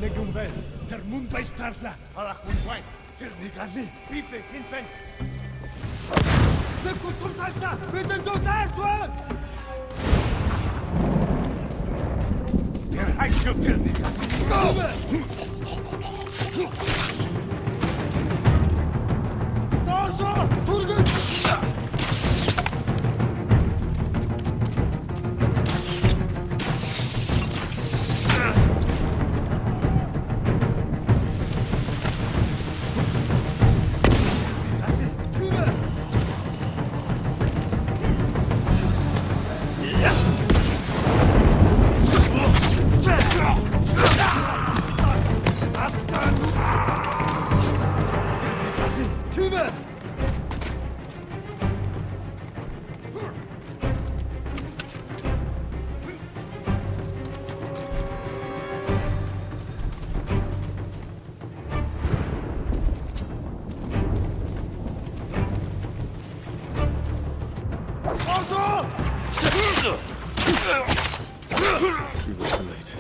Legiumvel, der Mund bei Starsla, ala Hunwai, Firnigali, Pipe, Hinpen. Le Kusultasla, bitte du das wird! Der Heiße Firnigali. Dozo, Turgut! We were too late.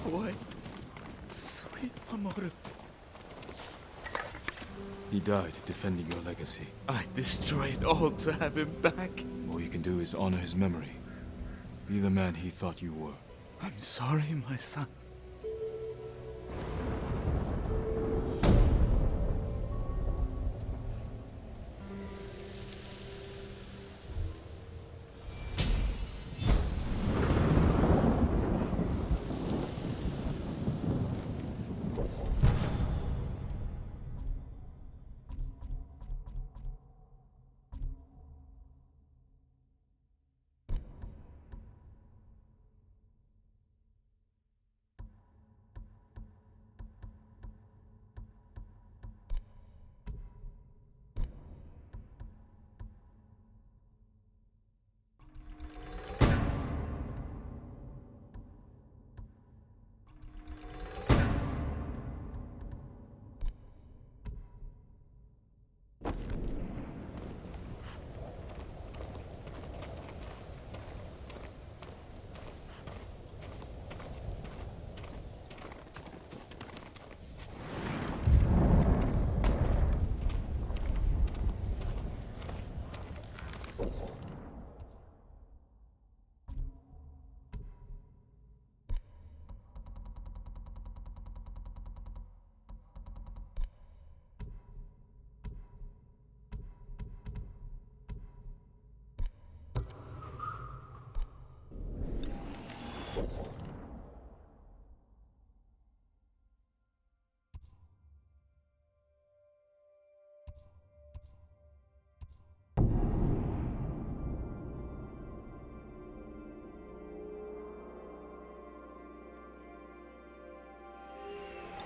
Boy, sweet Mamoru. He died defending your legacy. I destroyed all to have him back. All you can do is honor his memory. Be the man he thought you were. I'm sorry, my son.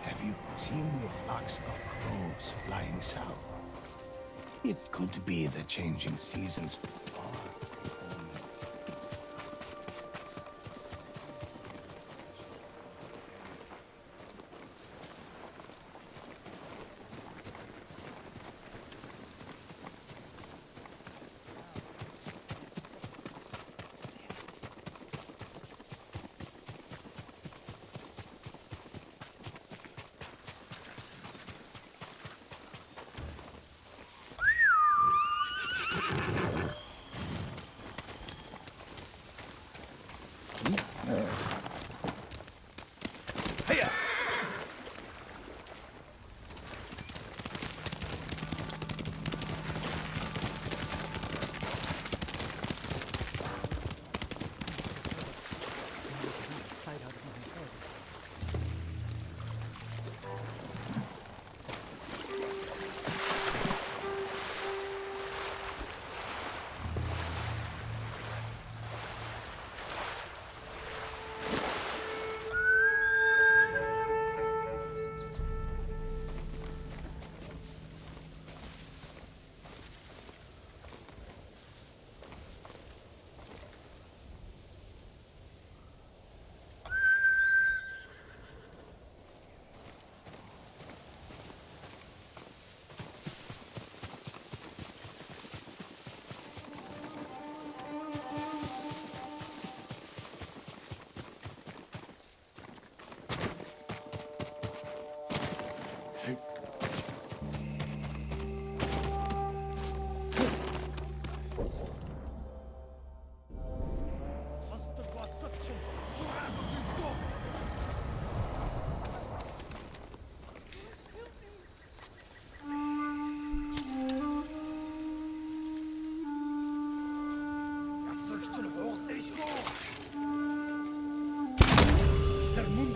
Have you seen the flocks of crows flying south? It could be the changing seasons.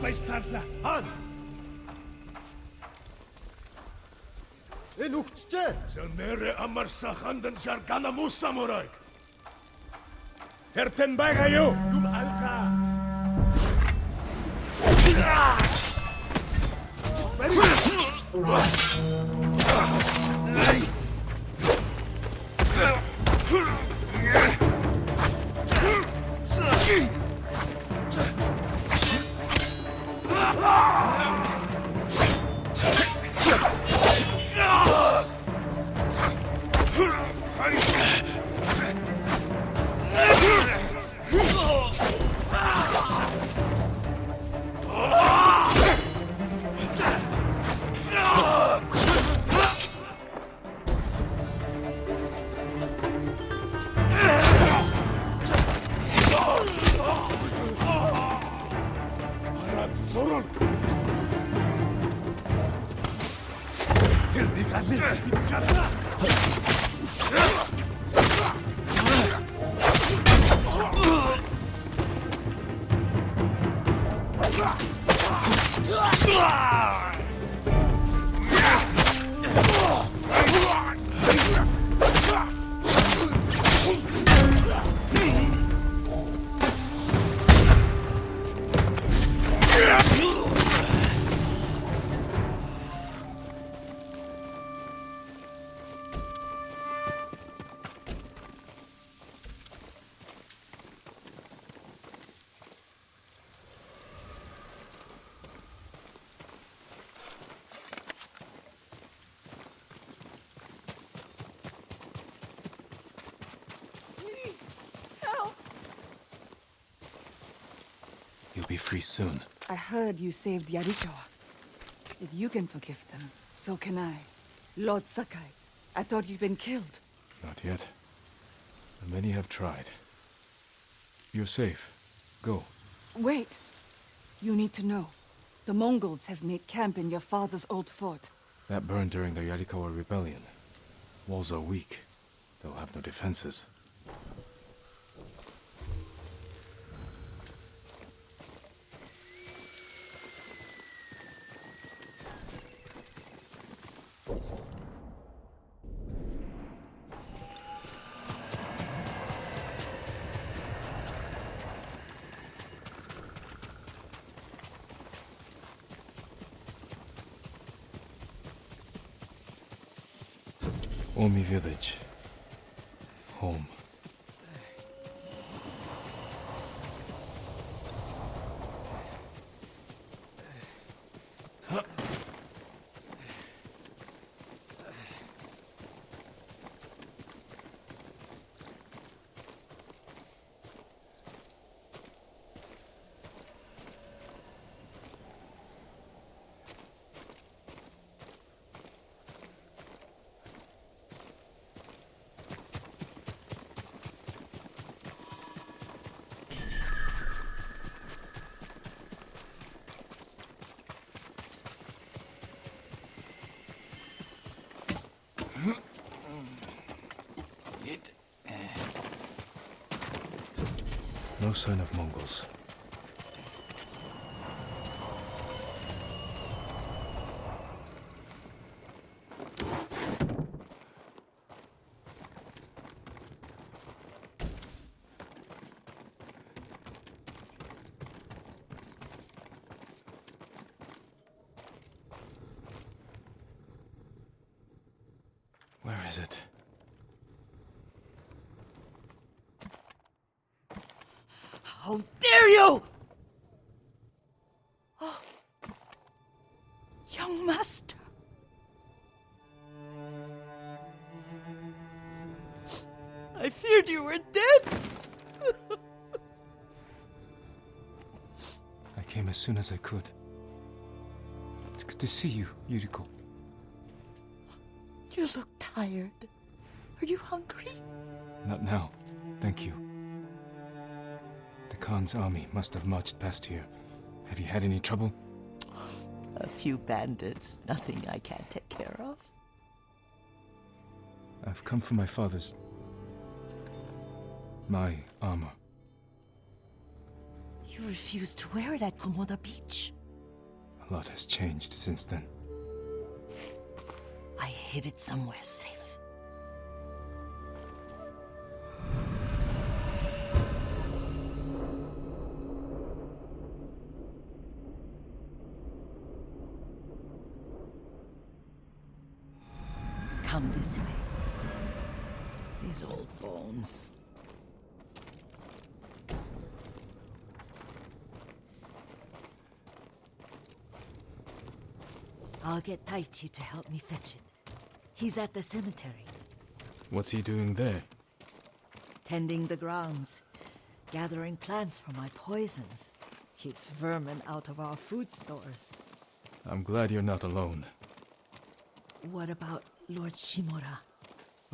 paistarla. Хан! Энэ үгчтэй! See on mere амар sahandan jargana musamurag. Terten bagayo, lum alka. You'll be free soon. I heard you saved Yarikawa. If you can forgive them, so can I. Lord Sakai, I thought you'd been killed. Not yet. But many have tried. You're safe. Go. Wait. You need to know. The Mongols have made camp in your father's old fort. That burned during the Yarikawa rebellion. Walls are weak. They'll have no defenses. Omi village. Home. No sign of Mongols. Where is it? How dare you! Oh, young master. I feared you were dead. I came as soon as I could. It's good to see you, Yuriko. You look tired. Are you hungry? Not now. Thank you. The Khan's army must have marched past here. Have you had any trouble? A few bandits. Nothing I can't take care of. I've come for my father's... my armor. You refused to wear it at Komoda Beach. A lot has changed since then. I hid it somewhere safe. Come this way. These old bones. I'll get Taichi to help me fetch it. He's at the cemetery, What's he doing there? tending the grounds, gathering plants for my poisons. Keeps vermin out of our food stores. I'm glad you're not alone. What about Lord Shimura?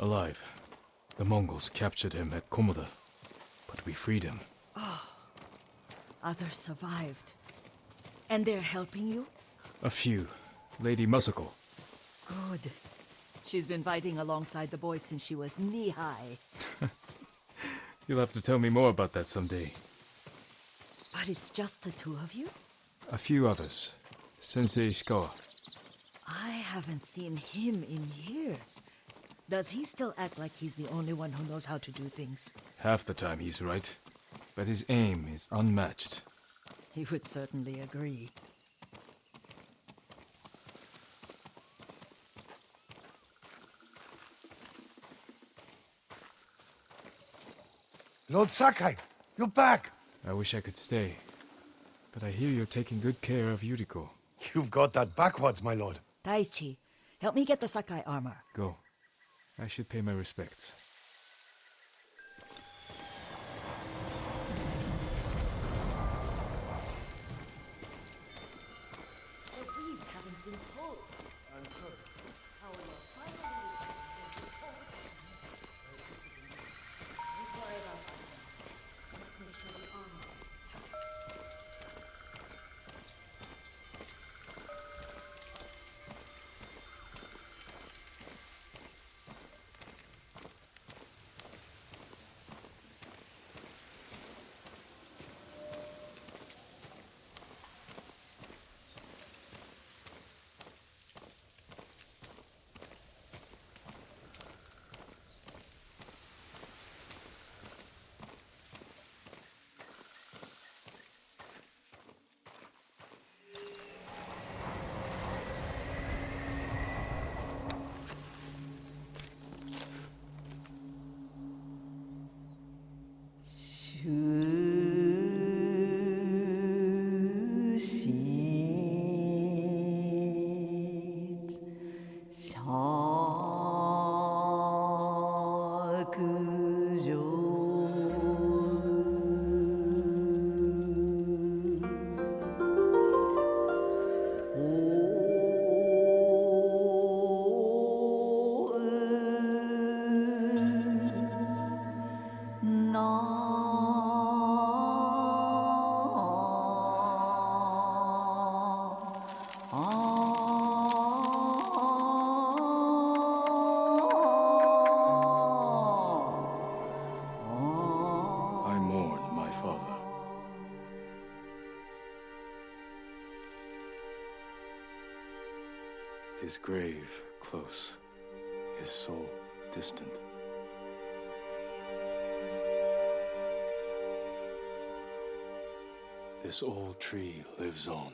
Alive. The Mongols captured him at Komoda, but we freed him. Others survived. And they're helping you? A few. Lady Masako. Good. She's been fighting alongside the boys since she was knee-high. You'll have to tell me more about that someday. But it's just the two of you? A few others. Sensei Ishikawa. I haven't seen him in years. Does he still act like he's the only one who knows how to do things? Half the time he's right, but his aim is unmatched. He would certainly agree. Lord Sakai, you're back. I wish I could stay, but I hear you're taking good care of Yuriko. You've got that backwards, my lord. Taichi, help me get the Sakai armor. Go. I should pay my respects. The weeds haven't been pulled. I mourn my father. His grave close, his soul distant. This old tree lives on.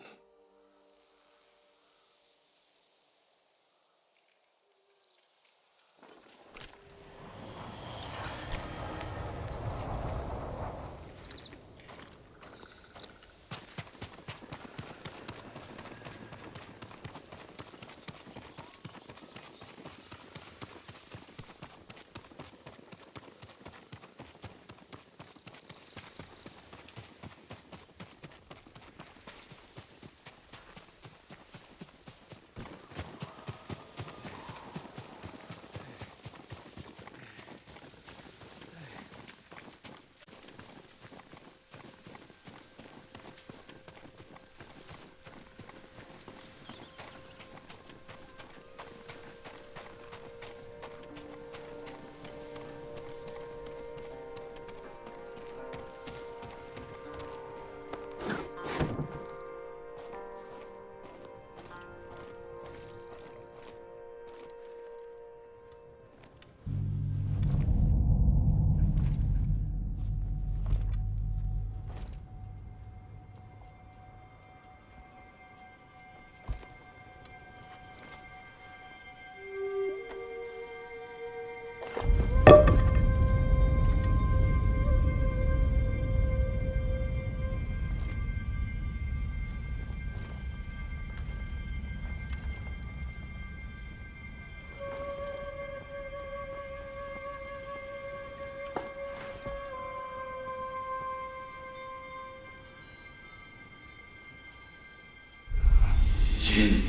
Jin,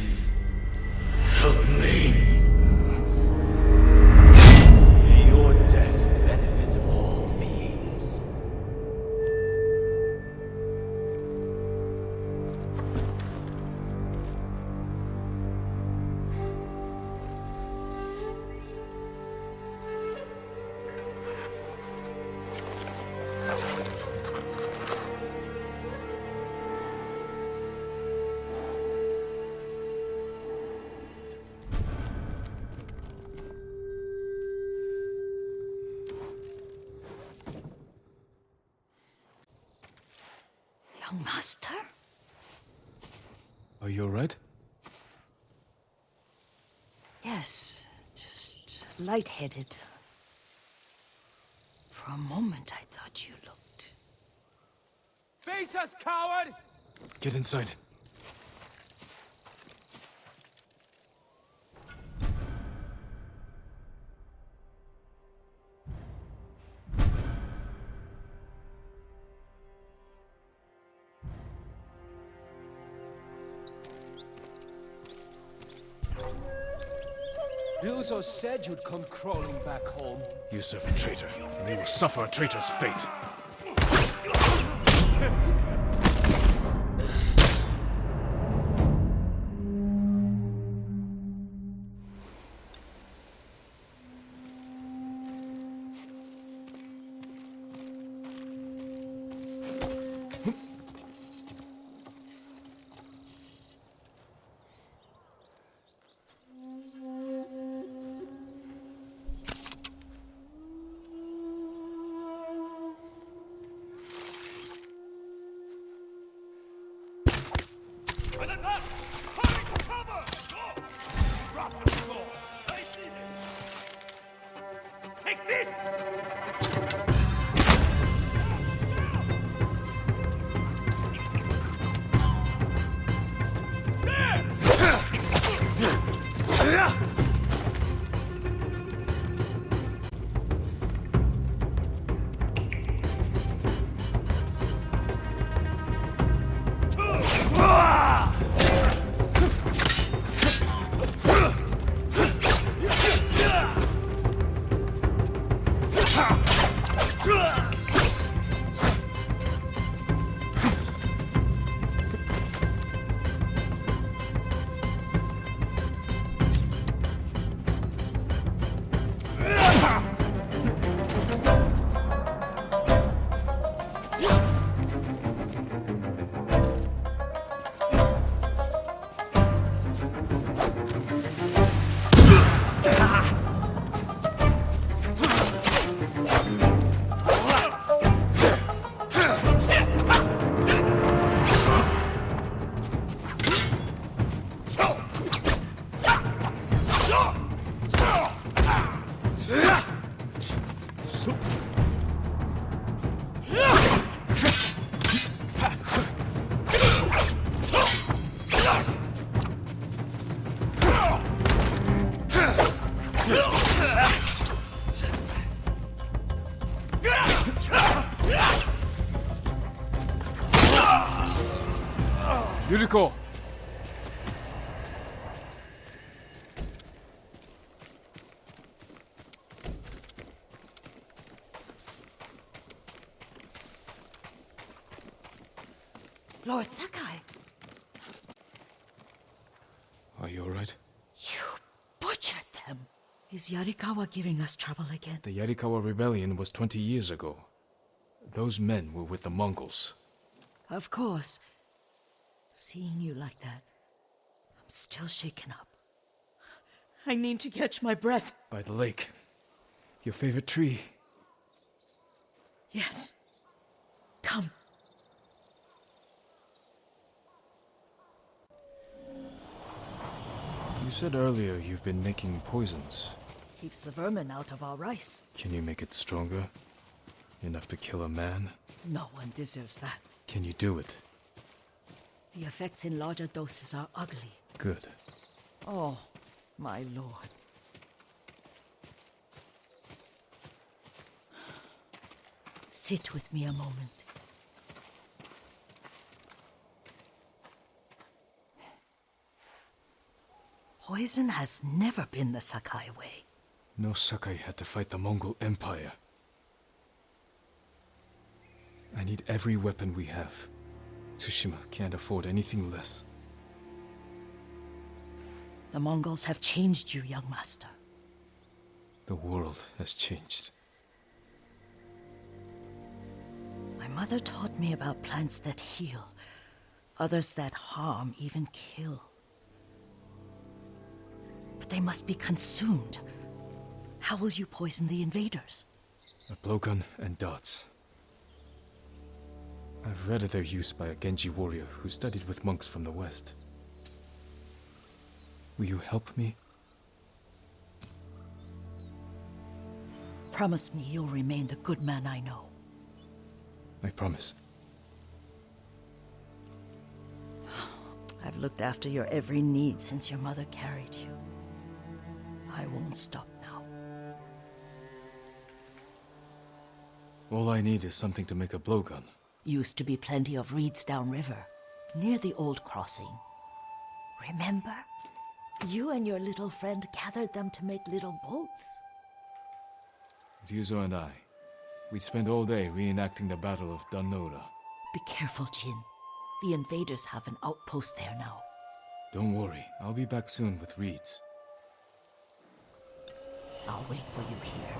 help me. May your death benefit all beings. Young master? Are you alright? Yes, just lightheaded. For a moment, I thought you looked... Face us, coward! Get inside. Ryuzo said you'd come crawling back home. You serve a traitor, and you will suffer a traitor's fate. Take this! Yuriko! Lord Sakai, Are you alright? you butchered them. Is Yarikawa giving us trouble again? The Yarikawa rebellion was 20 years ago. Those men were with the Mongols. Of course. Seeing you like that, I'm still shaken up. I need to catch my breath. By the lake. Your favorite tree. Yes. Come. You said earlier you've been making poisons. Keeps the vermin out of our rice. Can you make it stronger? Enough to kill a man? No one deserves that. Can you do it? The effects in larger doses are ugly. Good. Oh, my lord. Sit with me a moment. Poison has never been the Sakai way. No Sakai had to fight the Mongol Empire. I need every weapon we have. Tsushima can't afford anything less. The Mongols have changed you, young master. The world has changed. My mother taught me about plants that heal, others that harm, even kill. But they must be consumed. How will you poison the invaders? A blowgun and darts. I've read of their use by a Genji warrior who studied with monks from the west. Will you help me? Promise me you'll remain the good man I know. I promise. I've looked after your every need since your mother carried you. I won't stop now. All I need is something to make a blowgun. Used to be plenty of reeds downriver, near the old crossing. Remember? You and your little friend gathered them to make little boats. Ryuzo and I, we'd spend all day reenacting the Battle of Danora. Be careful, Jin. The invaders have an outpost there now. Don't worry, I'll be back soon with reeds. I'll wait for you here.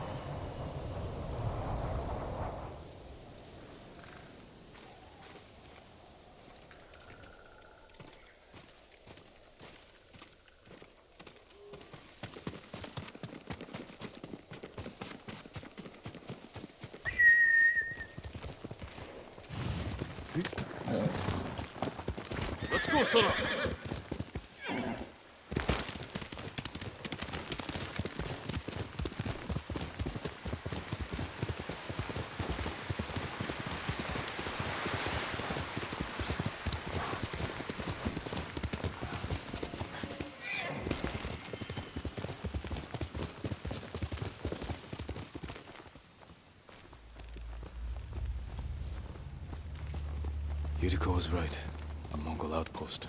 Let's go, Sora. Yuriko was right. A Mongol outpost.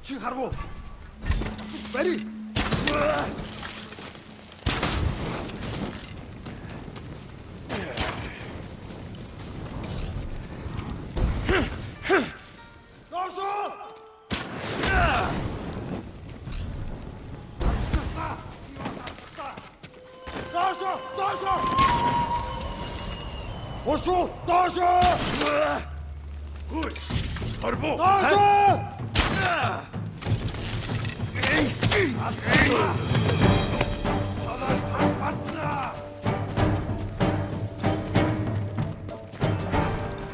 지 가라고. 빨리. Osu! Dosu! Hui! Harbo! Dosu!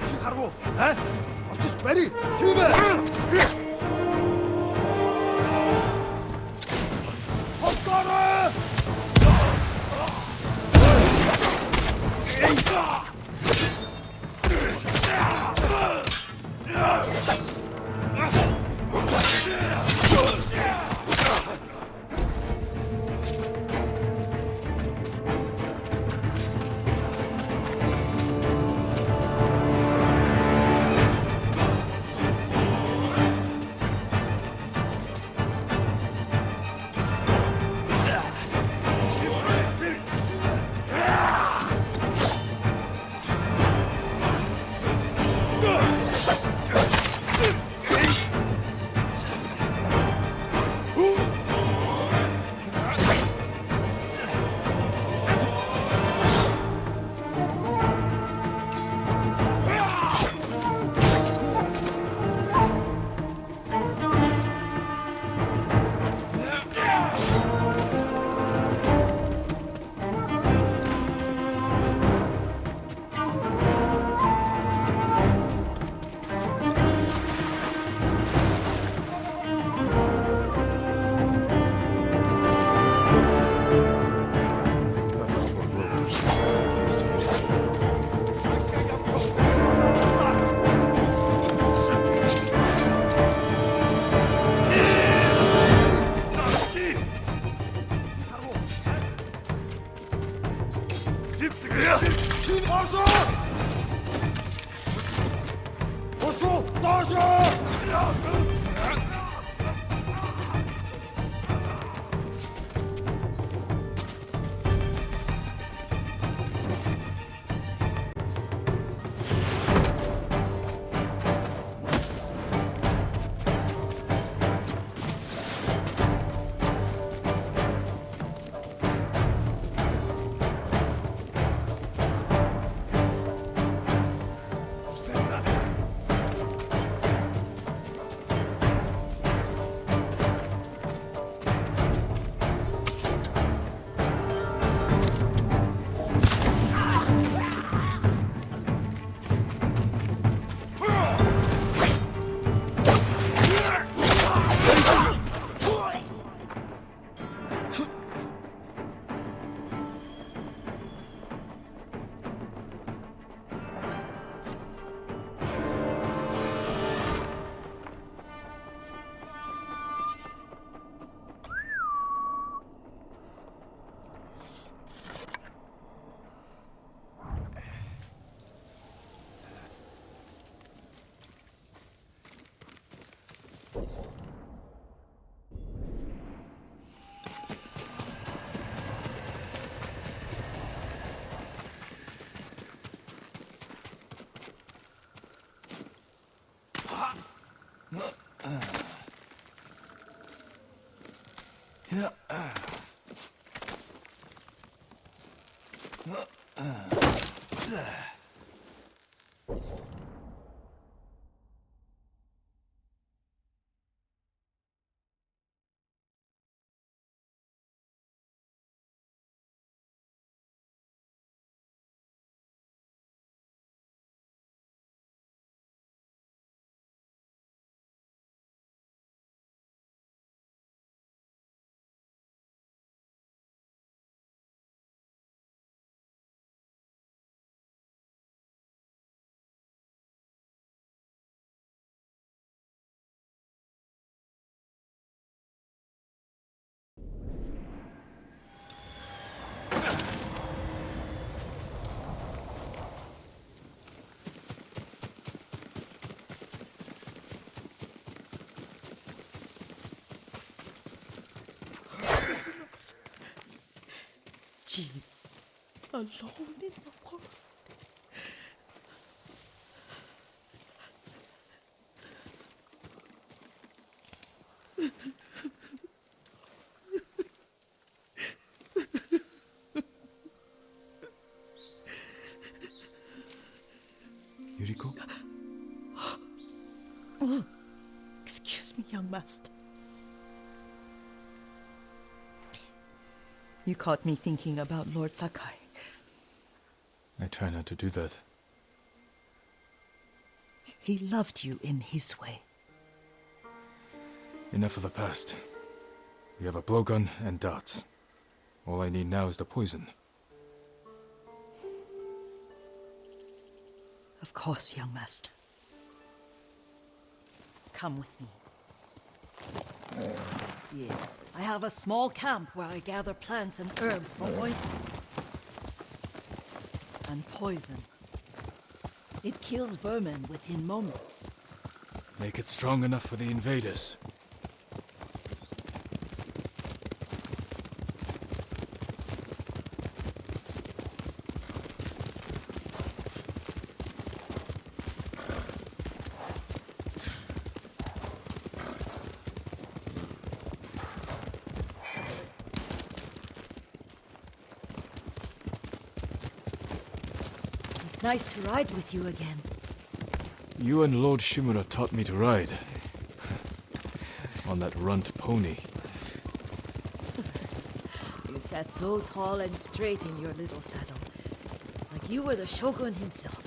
Чи харгу? Очиж барь. Тийм ээ. Хоцороо! Dosu! Osu! Dosu! Jean, alone in the world. master. You caught me thinking about Lord Sakai. I try not to do that. He loved you in his way. Enough of the past. We have a blowgun and darts. All I need now is the poison. Of course, young master. Come with me. Yeah, I have a small camp where I gather plants and herbs for ointments. And poison. It kills vermin within moments. Make it strong enough for the invaders. It's nice to ride with you again. You and Lord Shimura taught me to ride. On that runt pony. You sat so tall and straight in your little saddle. Like you were the shogun himself.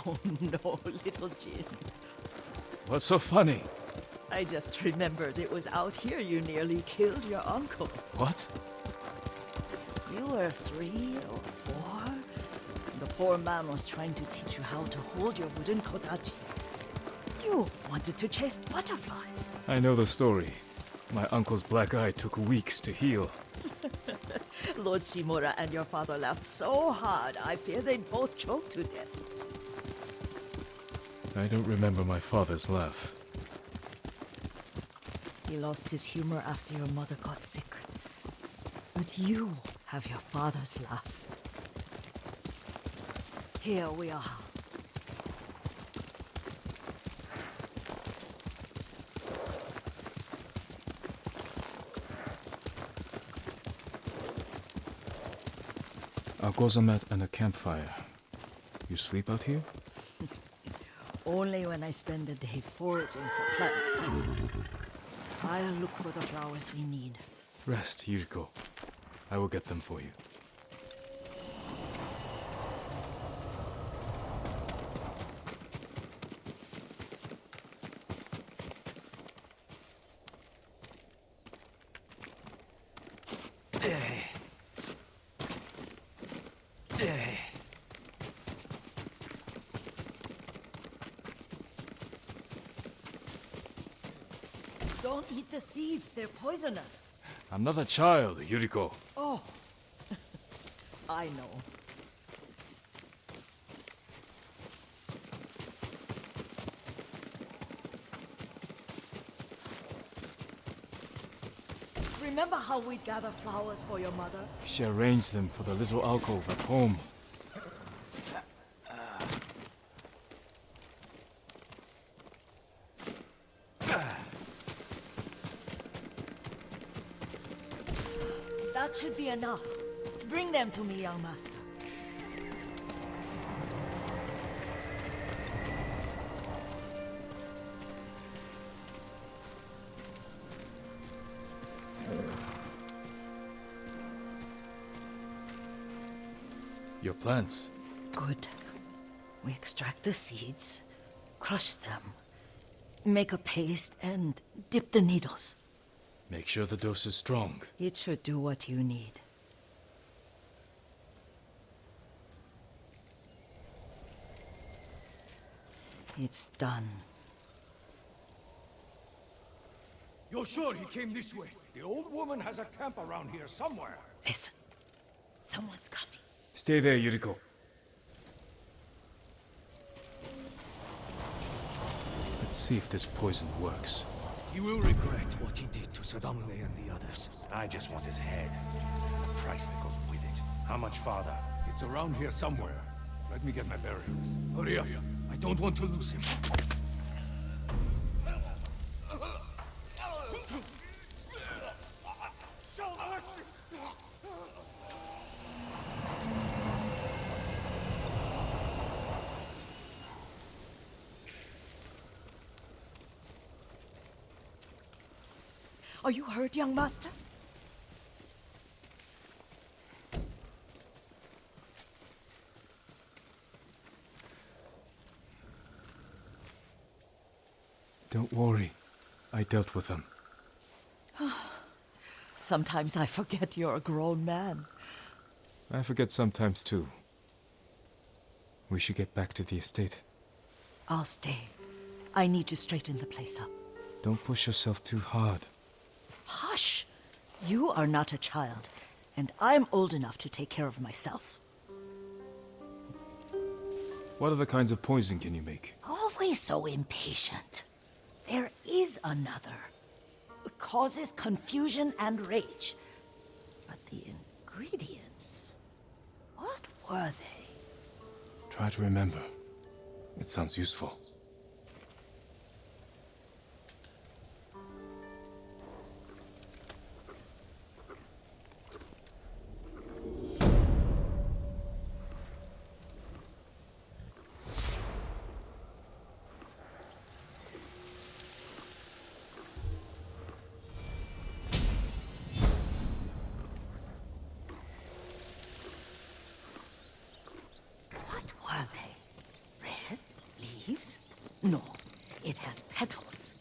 Oh no, little Jin. What's so funny? I just remembered it was out here you nearly killed your uncle. What? You were 3 or 4. The poor man was trying to teach you how to hold your wooden kodachi. You wanted to chase butterflies. I know the story. My uncle's black eye took weeks to heal. Lord Shimura and your father laughed so hard, I fear they'd both choke to death. I don't remember my father's laugh. He lost his humor after your mother got sick. But you have your father's laugh. Here we are. A gozamat and a campfire. You sleep out here? Only when I spend the day foraging for plants. I'll look for the flowers we need. Rest, Yuriko. I will get them for you. Don't eat the seeds, they're poisonous. I'm not a child, Yuriko. Oh, I know. Remember how we'd gather flowers for your mother? She arranged them for the little alcove at home. That should be enough. Bring them to me, young master. Your plants. Good. We extract the seeds, crush them, make a paste, and dip the needles. Make sure the dose is strong. It should do what you need. It's done. You're sure he came this way? The old woman has a camp around here somewhere. Listen. Someone's coming. Stay there, Yuriko. Let's see if this poison works. He will regret what he did to Sadamune and the others. I just want his head. The price that goes with it. How much farther? It's around here somewhere. Let me get my bearings. Hurry up. I don't want to lose him. Are you hurt, young master? Don't worry. I dealt with them. Sometimes I forget you're a grown man. I forget sometimes too. We should get back to the estate. I'll stay. I need to straighten the place up. Don't push yourself too hard. Hush! You are not a child, and I'm old enough to take care of myself. What other kinds of poison can you make? Always so impatient. There is another. It causes confusion and rage. But the ingredients... what were they? Try to remember. It sounds useful. What were they? Red leaves? No, it has petals.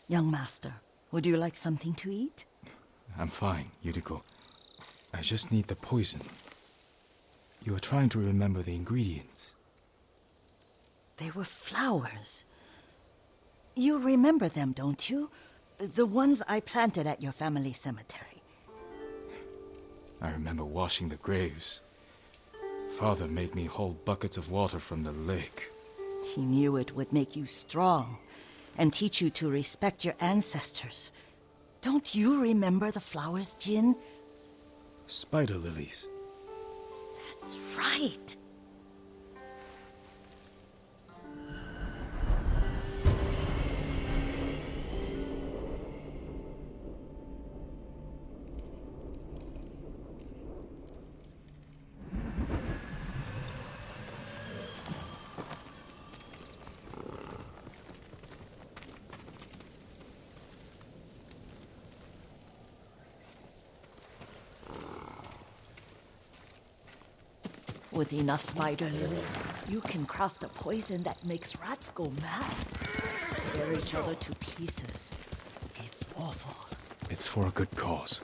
Young master, would you like something to eat? I'm fine, Yuriko. I just need the poison. You are trying to remember the ingredients. They were flowers. You remember them, don't you? The ones I planted at your family cemetery. I remember washing the graves. Father made me hold buckets of water from the lake. He knew it would make you strong and teach you to respect your ancestors. Don't you remember the flowers, Jin? Spider lilies. That's right. With enough spider lilies, you can craft a poison that makes rats go mad. Tear each other to pieces. It's awful. It's for a good cause.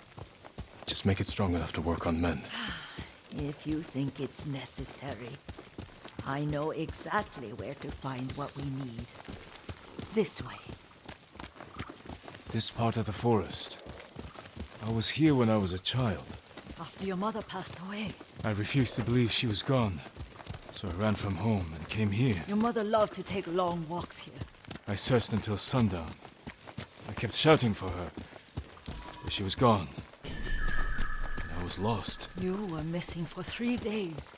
Just make it strong enough to work on men. If you think it's necessary, I know exactly where to find what we need. This way. This part of the forest. I was here when I was a child. After your mother passed away. I refused to believe she was gone. So I ran from home and came here. Your mother loved to take long walks here. I searched until sundown. I kept shouting for her. But she was gone. And I was lost. You were missing for 3 days.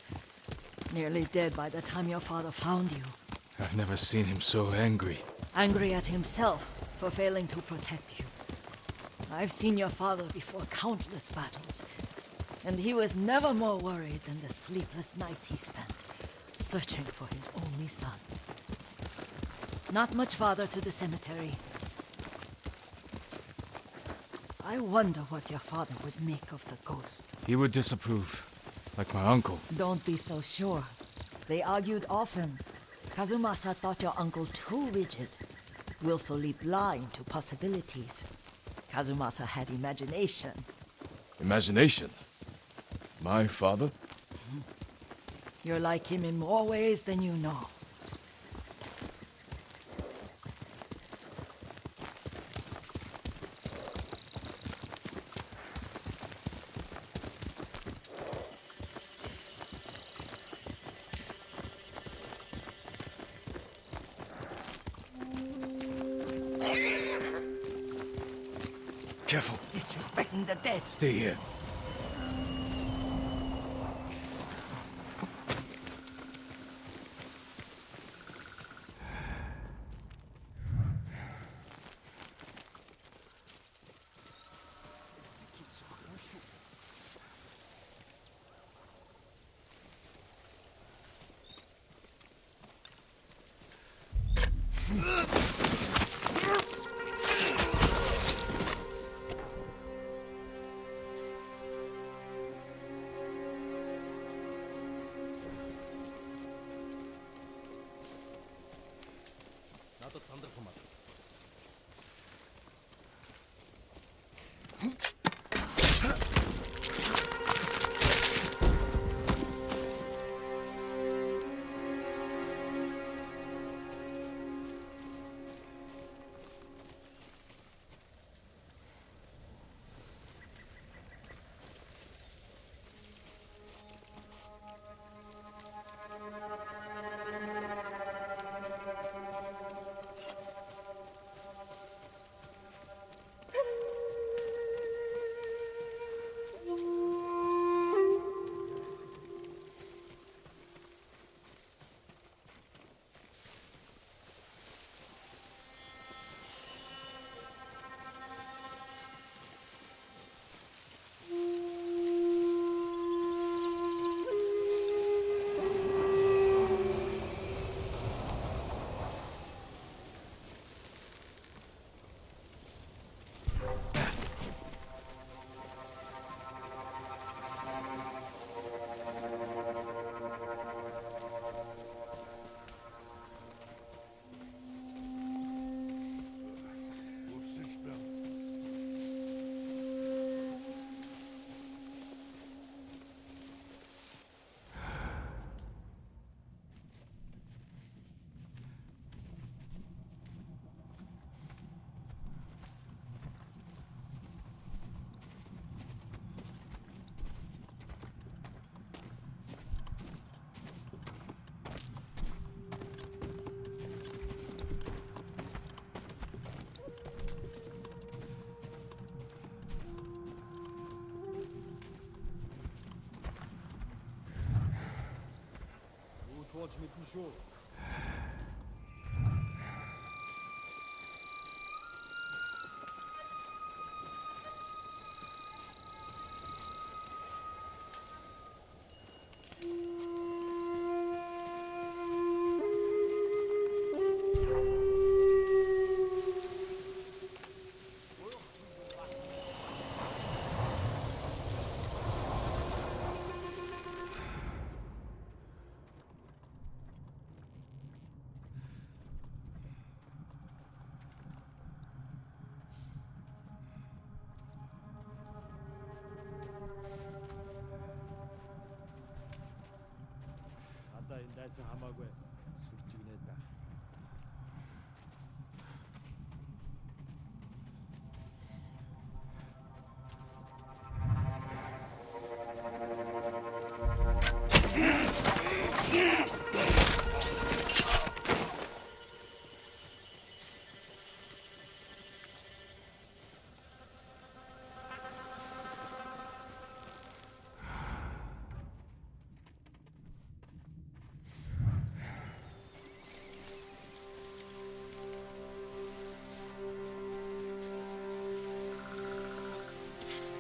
Nearly dead by the time your father found you. I've never seen him so angry. Angry at himself for failing to protect you. I've seen your father before countless battles. And he was never more worried than the sleepless nights he spent searching for his only son. Not much farther to the cemetery. I wonder what your father would make of the ghost. He would disapprove, like my uncle. Don't be so sure. They argued often. Kazumasa thought your uncle too rigid, willfully blind to possibilities. Kazumasa had imagination. Imagination? My father? You're like him in more ways than you know. Careful. Disrespecting the dead. Stay here. надад сандрах юм аа. Болж мэдэн шүү. Энэ дайсан хамаагүй сүлжигнээд байх.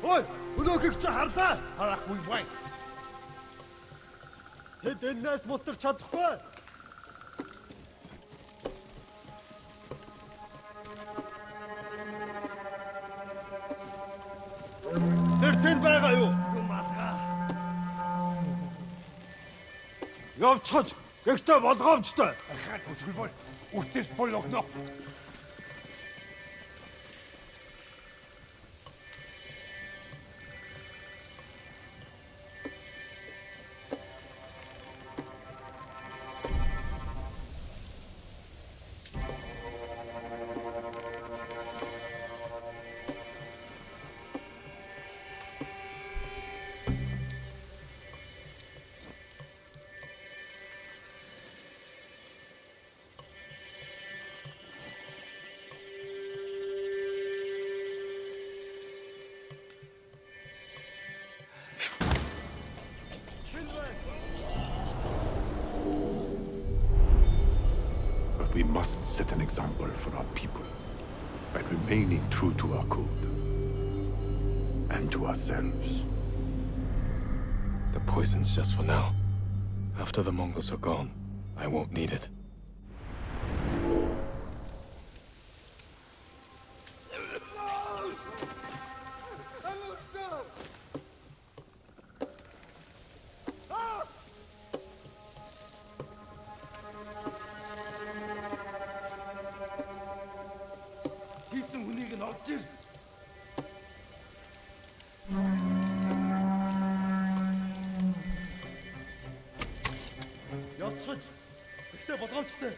Ой, өнөөхийг чи харлаа. Харахгүй бай. Тэд энэс мултарч чадахгүй. Тэр тэнд байгаа юу? Юм атга. Явчихж, гэхдээ болгоомжтой. Ахаад үсгүй бол үртэл болгоно. We must set an example for our people by remaining true to our code and to ourselves. The poison's just for now. After the Mongols are gone, I won't need it. нь орж ир. Явцгаж. Гэхдээ болгоомжтой.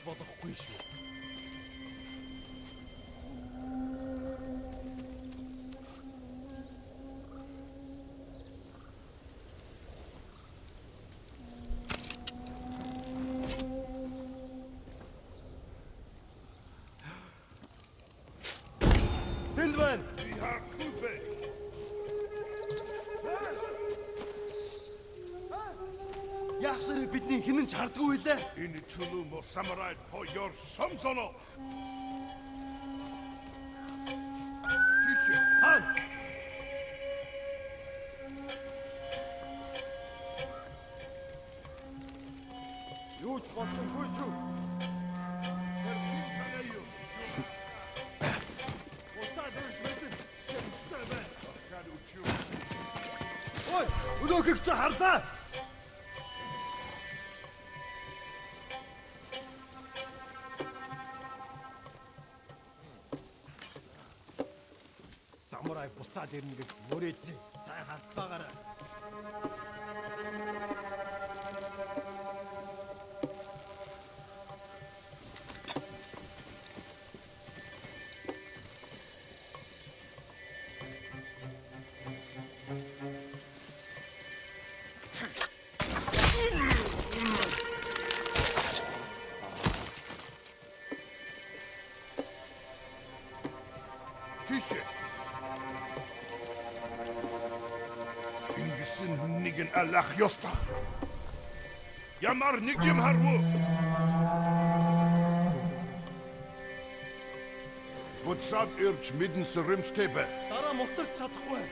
Болохгүй шүү. Тэнд байна. Би хаагүй бэ. Яахлаар бидний хинэн ч хардгүй лээ. Энэ чулуу мо самурай поёр сомсоно. Тийш Хан. Юу ч болохгүй шүү. тэр тийм танаа юу. Уцаа дэрж мэдэн. Сэмстэй бай. Хаад учуу. Ой, өнөөхийг чи харлаа. Самурай буцаад ирнэ гэж мөрөөдсөн. Сайн харцгаагаарай. Тийш. Ингэсэн хүнийг нь алах ёстой. Ямар нэг юм харвуу. Буцаад ирж мэдэн сэрэмжтэй бай. Дараа мултарч чадахгүй.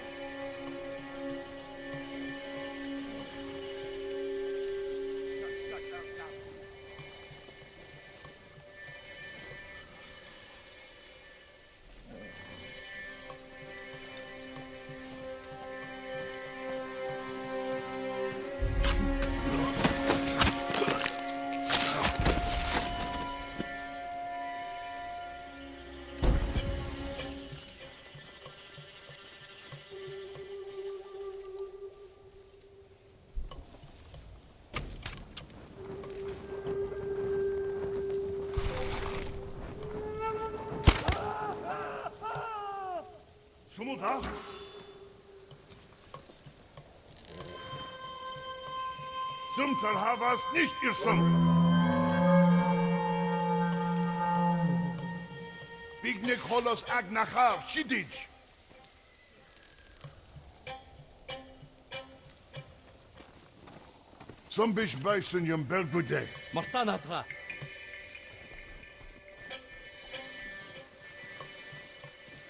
Sumuda. Zum Teil havas nicht irrsam. Bignek holos agnachar shidij. Zum bish beißen yum belbude. Мартаа наадгаа.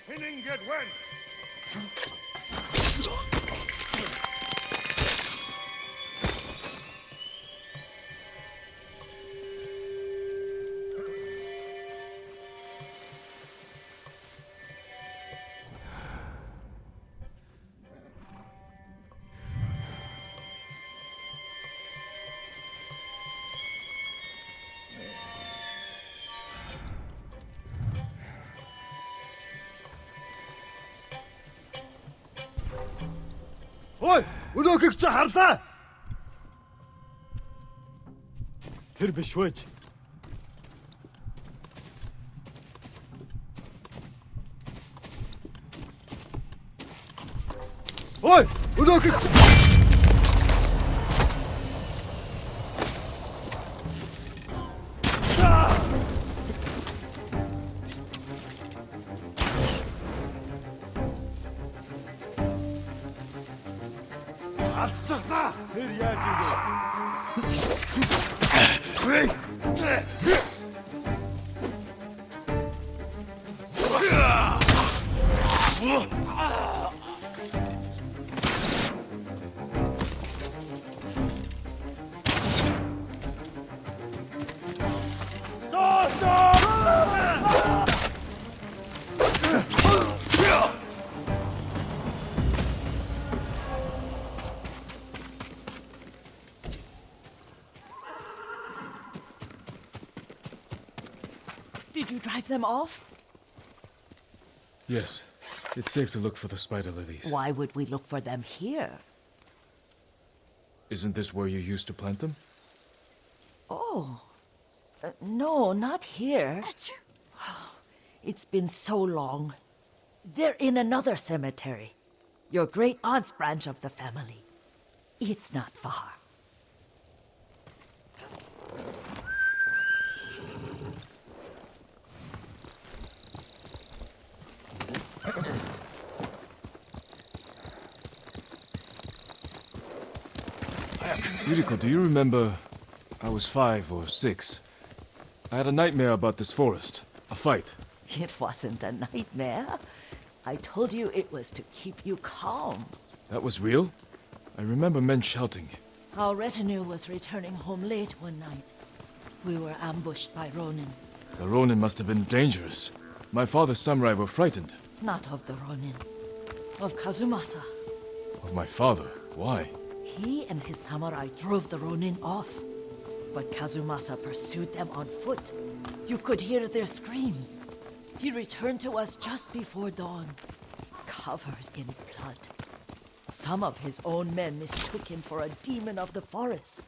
Hinning get wen. Ой, өнөөхийг чи харлаа. Тэр биш вэ? Ой, өнөөхийг алдчихлаа. Тэр яаж ийм Did you drive them off? Yes. It's safe to look for the spider lilies. Why would we look for them here? Isn't this where you used to plant them? Oh. No, not here. It's been so long. They're in another cemetery. Your great-aunt's branch of the family. It's not far. Yuriko, do you remember? I was 5 or 6. I had a nightmare about this forest. A fight. It wasn't a nightmare. I told you it was to keep you calm. That was real? I remember men shouting. Our retinue was returning home late one night. We were ambushed by Ronin. The Ronin must have been dangerous. My father's samurai were frightened. Not of the Ronin. Of Kazumasa. Of my father? Why? He and his samurai drove the Ronin off. But Kazumasa pursued them on foot. You could hear their screams. He returned to us just before dawn, covered in blood. Some of his own men mistook him for a demon of the forest.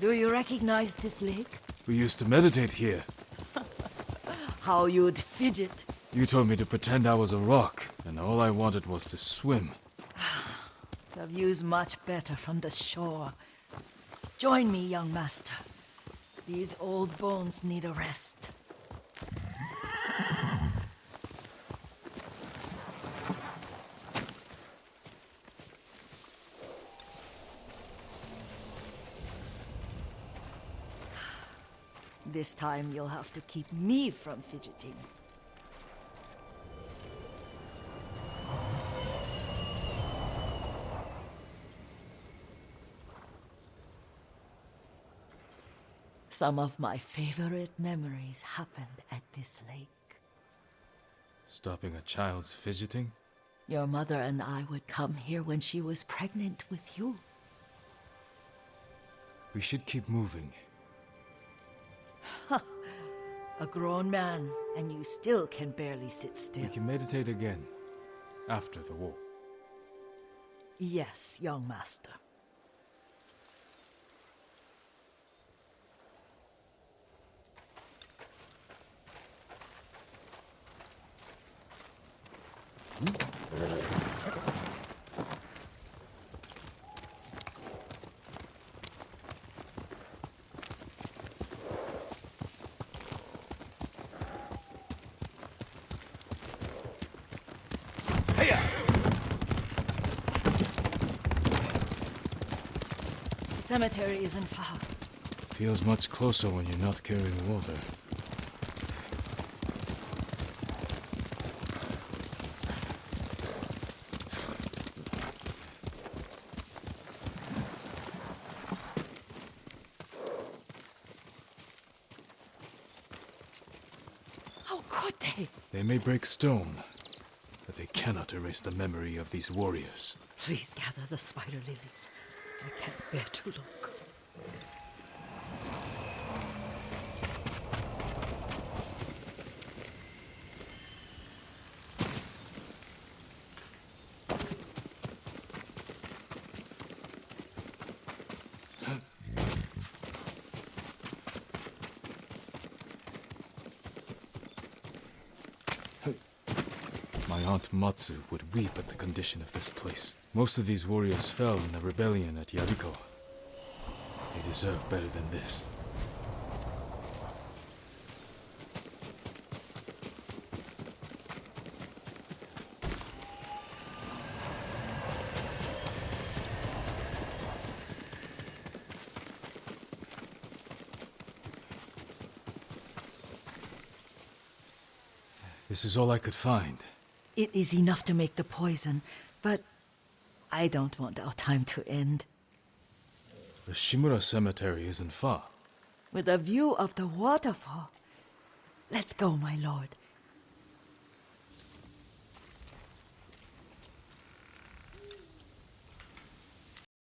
Do you recognize this lake? We used to meditate here. How you'd fidget. You told me to pretend I was a rock, and all I wanted was to swim. The view's much better from the shore. Join me, young master. These old bones need a rest. This time you'll have to keep me from fidgeting. Some of my favorite memories happened at this lake. Stopping a child's fidgeting? Your mother and I would come here when she was pregnant with you. We should keep moving. A grown man, and you still can barely sit still. We can meditate again, after the war. Yes, young master. The cemetery isn't far. Feels much closer when you're not carrying water. They may break stone, but they cannot erase the memory of these warriors. Please gather the spider lilies. I can't bear to look. My aunt Matsu would weep at the condition of this place. Most of these warriors fell in the rebellion at Yariko. They deserve better than this. This is all I could find. It is enough to make the poison, but I don't want our time to end. The Shimura Cemetery isn't far. With a view of the waterfall. Let's go, my lord.